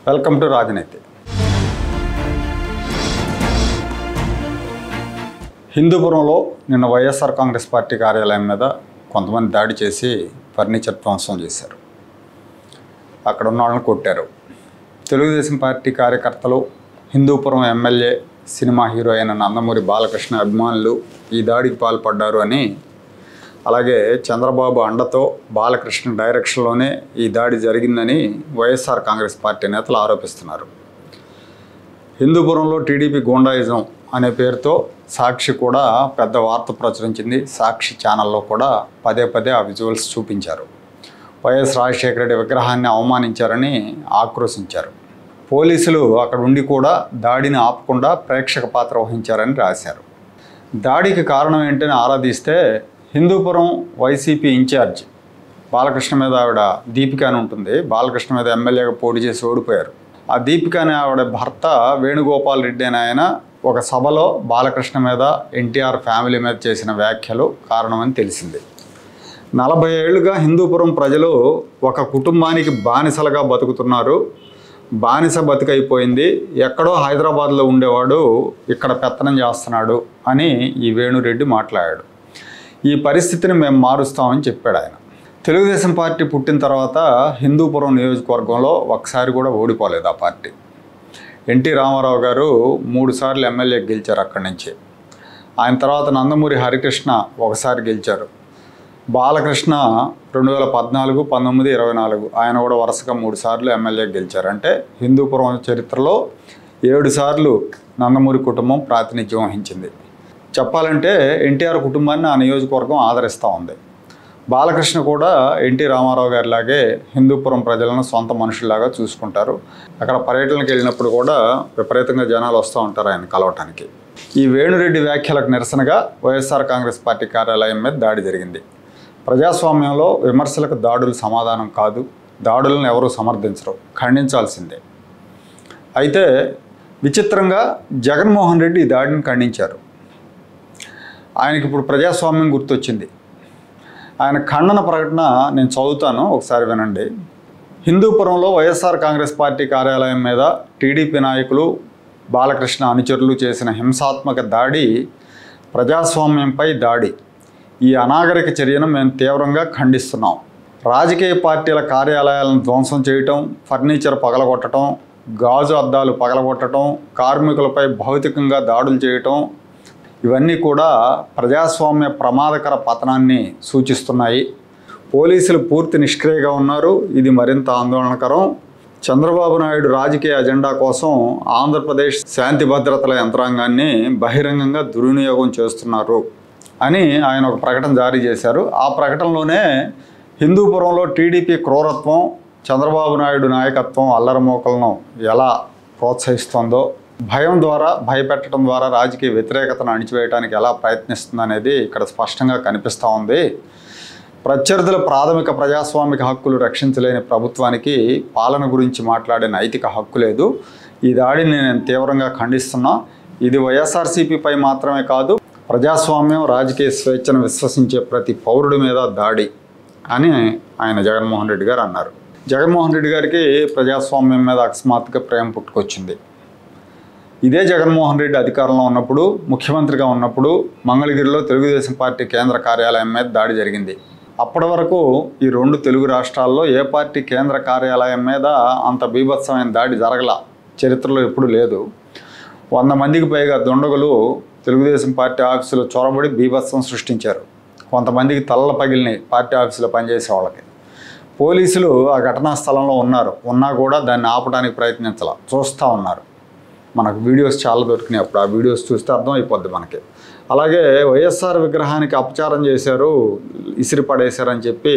Welcome to రాజనీతి. హిందూపురంలో నిన్న YSR Congress party కార్యాలయం మీద కొంతమంది దాడి చేసి ఫర్నిచర్ ధ్వంసం చేశారు. అక్కడ ఉన్న వాళ్ళని కొట్టారు. తెలుగుదేశం పార్టీ కార్యకర్తలు, హిందూపురం ఎమ్మెల్యే, సినిమా హీరో అయిన నందమూరి బాలకృష్ణ అభిమానులు ఈ దాడికి పాల్పడ్డారు అని, అలాగే చంద్రబాబు అండతో బాలకృష్ణ డైరెక్షన్లోనే ఈ దాడి జరిగిందని వైఎస్ఆర్ కాంగ్రెస్ పార్టీ నేతలు ఆరోపిస్తున్నారు. హిందూపురంలో టీడీపీ గూండాయిజం అనే పేరుతో సాక్షి కూడా పెద్ద వార్త ప్రచురించింది. సాక్షి ఛానల్లో కూడా పదే పదే ఆ విజువల్స్ చూపించారు. వైఎస్ రాజశేఖర రెడ్డి విగ్రహాన్ని అవమానించారని ఆక్రోశించారు. పోలీసులు అక్కడ ఉండి కూడా దాడిని ఆపకుండా ప్రేక్షక పాత్ర వహించారని రాశారు. దాడికి కారణం ఏంటని ఆరాధిస్తే హిందూపురం వైసీపీ ఇన్ఛార్జ్ బాలకృష్ణ మీద ఆవిడ దీపిక అని ఉంటుంది. బాలకృష్ణ మీద ఎమ్మెల్యేగా పోటీ చేసి ఓడిపోయారు. ఆ దీపిక అనే ఆవిడ భర్త వేణుగోపాల్ రెడ్డి అని ఆయన ఒక సభలో బాలకృష్ణ మీద, ఎన్టీఆర్ ఫ్యామిలీ మీద చేసిన వ్యాఖ్యలు కారణమని తెలిసింది. 40 ఏళ్లుగా హిందూపురం ప్రజలు ఒక కుటుంబానికి బానిసలుగా బతుకుతున్నారు. బానిస బతుకైపోయింది. ఎక్కడో హైదరాబాద్లో ఉండేవాడు ఇక్కడ పెత్తనం చేస్తున్నాడు అని ఈ వేణురెడ్డి మాట్లాడాడు. ఈ పరిస్థితిని మేము మారుస్తామని చెప్పాడు ఆయన. తెలుగుదేశం పార్టీ పుట్టిన తర్వాత హిందూపురం నియోజకవర్గంలో ఒకసారి కూడా ఓడిపోలేదు ఆ పార్టీ. ఎన్టీ రామారావు గారు 3 సార్లు ఎమ్మెల్యే గెలిచారు అక్కడి నుంచి. ఆయన తర్వాత నందమూరి హరికృష్ణ ఒకసారి గెలిచారు. బాలకృష్ణ 2014, 19, 24 ఆయన కూడా వరుసగా 3 సార్లు ఎమ్మెల్యే గెలిచారు. అంటే హిందూపురం చరిత్రలో 7 సార్లు నందమూరి కుటుంబం ప్రాతినిధ్యం వహించింది. చెప్పాలంటే ఎన్టీఆర్ కుటుంబాన్ని ఆ నియోజకవర్గం ఆదరిస్తూ ఉంది. బాలకృష్ణ కూడా ఎన్టీ రామారావు గారిలాగే హిందూపురం ప్రజలను సొంత మనుషుల్లాగా చూసుకుంటారు. అక్కడ పర్యటనకు వెళ్ళినప్పుడు కూడా విపరీతంగా జనాలు వస్తూ ఉంటారు ఆయన కలవటానికి. ఈ వేణురెడ్డి వ్యాఖ్యలకు నిరసనగా వైఎస్ఆర్ కాంగ్రెస్ పార్టీ కార్యాలయం మీద దాడి జరిగింది. ప్రజాస్వామ్యంలో విమర్శలకు దాడులు సమాధానం కాదు. దాడులను ఎవరూ సమర్థించరు, ఖండించాల్సిందే. అయితే విచిత్రంగా జగన్మోహన్ రెడ్డి ఈ దాడిని ఖండించారు. ఆయనకి ఇప్పుడు ప్రజాస్వామ్యం గుర్తొచ్చింది. ఆయన ఖండన ప్రకటన నేను చదువుతాను, ఒకసారి వినండి. హిందూపురంలో వైఎస్ఆర్ కాంగ్రెస్ పార్టీ కార్యాలయం మీద టీడీపీ నాయకులు, బాలకృష్ణ అనుచరులు చేసిన హింసాత్మక దాడి ప్రజాస్వామ్యంపై దాడి. ఈ అనాగరిక చర్యను మేము తీవ్రంగా ఖండిస్తున్నాం. రాజకీయ పార్టీల కార్యాలయాలను ధ్వంసం చేయటం, ఫర్నిచర్ పగలగొట్టడం, గాజు అద్దాలు పగలగొట్టడం, కార్మికులపై భౌతికంగా దాడులు చేయటం, ఇవన్నీ కూడా ప్రజాస్వామ్య ప్రమాదకర పతనాన్ని సూచిస్తున్నాయి. పోలీసులు పూర్తి నిష్క్రియగా ఉన్నారు. ఇది మరింత ఆందోళనకరం. చంద్రబాబు నాయుడు రాజకీయ అజెండా కోసం ఆంధ్రప్రదేశ్ శాంతి భద్రతల యంత్రాంగాన్ని బహిరంగంగా దుర్వినియోగం చేస్తున్నారు అని ఆయన ఒక ప్రకటన జారీ చేశారు. ఆ ప్రకటనలోనే హిందూపురంలో టీడీపీ క్రూరత్వం, చంద్రబాబు నాయుడు నాయకత్వం అల్లరమోకలను ఎలా ప్రోత్సహిస్తోందో, భయం ద్వారా, భయపెట్టడం ద్వారా రాజకీయ వ్యతిరేకతను అణిచివేయడానికి ఎలా ప్రయత్నిస్తుందనేది ఇక్కడ స్పష్టంగా కనిపిస్తూ ఉంది. ప్రత్యర్థుల ప్రాథమిక ప్రజాస్వామిక హక్కులు రక్షించలేని ప్రభుత్వానికి పాలన గురించి మాట్లాడే నైతిక హక్కు లేదు. ఈ దాడిని నేను తీవ్రంగా ఖండిస్తున్నా. ఇది వైఎస్ఆర్సీపీపై మాత్రమే కాదు, ప్రజాస్వామ్యం, రాజకీయ స్వేచ్ఛను విశ్వసించే ప్రతి పౌరుడి మీద దాడి అని ఆయన జగన్మోహన్ రెడ్డి గారు అన్నారు. జగన్మోహన్ రెడ్డి గారికి ప్రజాస్వామ్యం మీద అకస్మాత్తుగా ప్రేమ పుట్టుకొచ్చింది. ఇదే జగన్మోహన్ రెడ్డి అధికారంలో ఉన్నప్పుడు, ముఖ్యమంత్రిగా ఉన్నప్పుడు మంగళగిరిలో తెలుగుదేశం పార్టీ కేంద్ర కార్యాలయం మీద దాడి జరిగింది. అప్పటి వరకు ఈ 2 తెలుగు రాష్ట్రాల్లో ఏ పార్టీ కేంద్ర కార్యాలయం మీద అంత బీభత్సమైన దాడి జరగల, చరిత్రలో ఎప్పుడూ లేదు. 100 మందికి పైగా దుండగులు తెలుగుదేశం పార్టీ ఆఫీసులో చొరబడి బీభత్సం సృష్టించారు. కొంతమందికి తలలు పగిలినాయి పార్టీ ఆఫీసులో పనిచేసే వాళ్ళకి. పోలీసులు ఆ ఘటనా స్థలంలో ఉన్నా కూడా దాన్ని ఆపడానికి ప్రయత్నించాల, చూస్తూ ఉన్నారు. మనకు వీడియోస్ చాలా దొరికినాయి. అప్పుడు ఆ వీడియోస్ చూస్తే అర్థం అయిపోద్ది మనకి. అలాగే వైఎస్ఆర్ విగ్రహానికి అపచారం చేశారు, ఇసిరి పడేశారని చెప్పి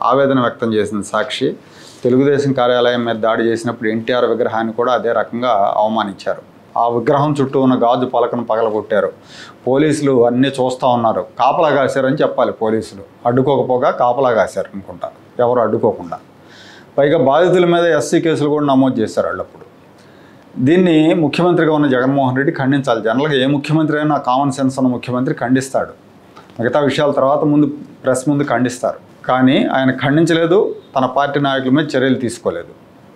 ఆవేదన వ్యక్తం చేసింది సాక్షి. తెలుగుదేశం కార్యాలయం మీద దాడి చేసినప్పుడు ఎన్టీఆర్ విగ్రహాన్ని కూడా అదే రకంగా అవమానించారు. ఆ విగ్రహం చుట్టూ ఉన్న గాజు పలకను పగలగొట్టారు. పోలీసులు అన్నీ చూస్తూ ఉన్నారు. కాపలా కాశారని చెప్పాలి. పోలీసులు అడ్డుకోకపోగా కాపలా కాశారు అనుకుంటా, ఎవరు అడ్డుకోకుండా. పైగా బాధితుల మీద ఎస్సీ కేసులు కూడా నమోదు చేశారు వాళ్ళప్పుడు. దీన్ని ముఖ్యమంత్రిగా ఉన్న జగన్మోహన్ రెడ్డి ఖండించాలి. జనరల్గా ఏ ముఖ్యమంత్రి అయినా కామన్ సెన్స్ ఉన్న ముఖ్యమంత్రి ఖండిస్తాడు. మిగతా విషయాల తర్వాత ప్రెస్ ముందు ఖండిస్తారు. కానీ ఆయన ఖండించలేదు, తన పార్టీ నాయకుల మీద చర్యలు తీసుకోలేదు.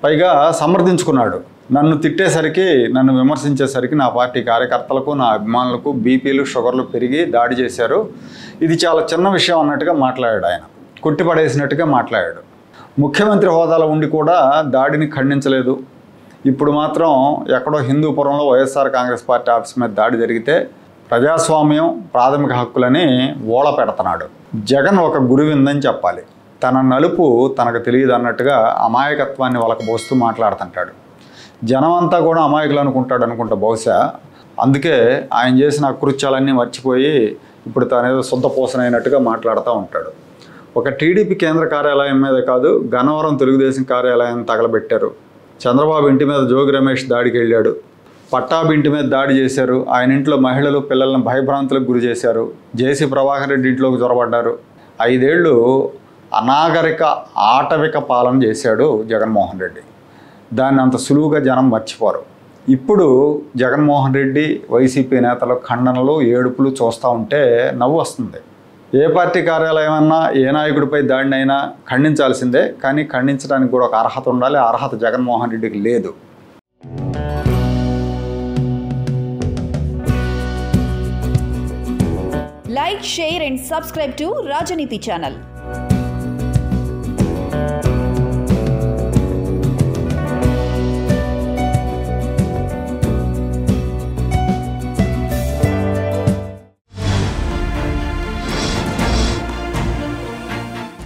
పైగా సమర్థించుకున్నాడు. నన్ను తిట్టేసరికి, నన్ను విమర్శించేసరికి నా పార్టీ కార్యకర్తలకు, నా అభిమానులకు బీపీలు షుగర్లు పెరిగి దాడి చేశారు. ఇది చాలా చిన్న విషయం అన్నట్టుగా మాట్లాడాడు. ఆయన కొట్టిపడేసినట్టుగా మాట్లాడాడు. ముఖ్యమంత్రి హోదాలో ఉండి కూడా దాడిని ఖండించలేదు. ఇప్పుడు మాత్రం ఎక్కడో హిందూపురంలో వైఎస్ఆర్ కాంగ్రెస్ పార్టీ ఆఫీస్ మీద దాడి జరిగితే ప్రజాస్వామ్యం, ప్రాథమిక హక్కులని ఓళ పెడుతున్నాడు. జగన్ ఒక గురువిందని చెప్పాలి. తన నలుపు తనకు తెలియదు అన్నట్టుగా అమాయకత్వాన్ని వలకబోస్తూ మాట్లాడుతుంటాడు. జనం అంతా కూడా అమాయకులు అనుకుంటా బహుశా. అందుకే ఆయన చేసిన అకృత్యాలన్నీ మర్చిపోయి ఇప్పుడు తనేదో శుద్ధపూసనైనట్టుగా మాట్లాడుతూ ఉంటాడు. ఒక టీడీపీ కేంద్ర కార్యాలయం మీద కాదు, గన్నవరం తెలుగుదేశం కార్యాలయం తగలబెట్టారు. చంద్రబాబు ఇంటి మీద జోగి రమేష్ దాడికి వెళ్ళాడు. పట్టాభి ఇంటి మీద దాడి చేశారు. ఆయన ఇంట్లో మహిళలు, పిల్లలను భయభ్రాంతులకు గురి చేశారు. జేసీ ప్రభాకర్ రెడ్డి ఇంట్లోకి చొరబడ్డారు. 5 ఏళ్ళు అనాగరిక ఆటవిక పాలన చేశాడు జగన్మోహన్ రెడ్డి. దాన్ని అంత సులువుగా జనం మర్చిపోరు. ఇప్పుడు జగన్మోహన్ రెడ్డి, వైసీపీ నేతల ఖండనలు, ఏడుపులు చూస్తూ ఉంటే నవ్వు వస్తుంది. ఏ పార్టీ కార్యాలయం అన్నా, ఏ నాయకుడిపై దాడినైనా ఖండించాల్సిందే. కానీ ఖండించడానికి కూడా ఒక అర్హత ఉండాలి. ఆ అర్హత జగన్మోహన్ రెడ్డికి లేదు. Like, share and subscribe to Rajaniti channel.